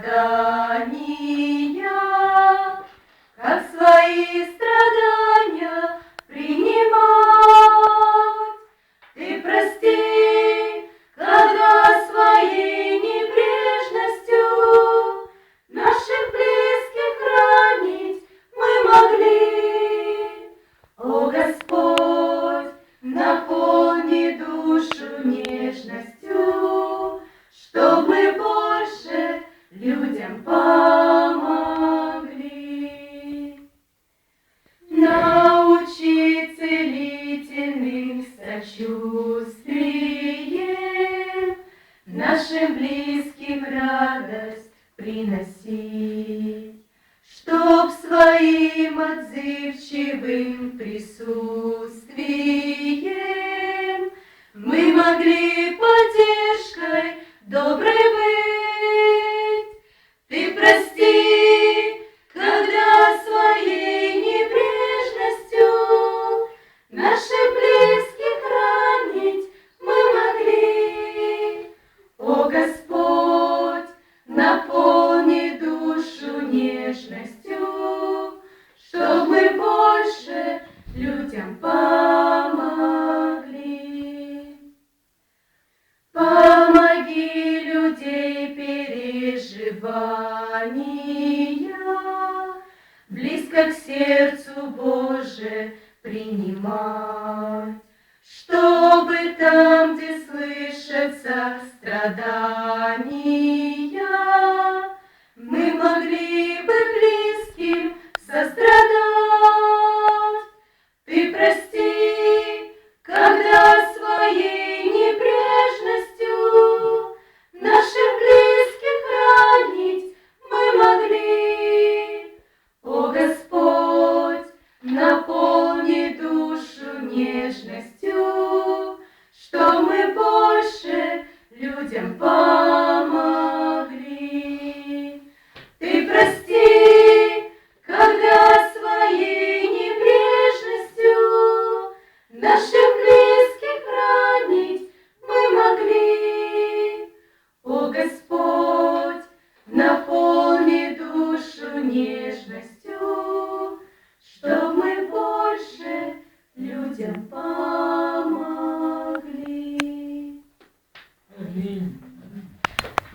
страдания, как свои страдания принимать. Ты прости, когда своей небрежностью наших близких ранить мы могли. О Господь, наполни душу нежностью, чтобы больше людям помогли. Научи целительным сочувствием нашим близким радость приносить, чтоб своим отзывчивым присутствием мы могли поддержкой доброй быть. Ты прости, когда своей небрежностью наших близких ранить мы могли. О Господь, наполни душу нежностью, чтоб мы больше людям помогли. Помоги людей переживания близко к сердцу Боже принимать, чтобы там, где слышатся страдания, мы могли бы близким сострадать. Ты прости, когда своей небрежностью наших близких ранить мы могли. О Господь, наполни душу нежностью, что мы больше людям помогли.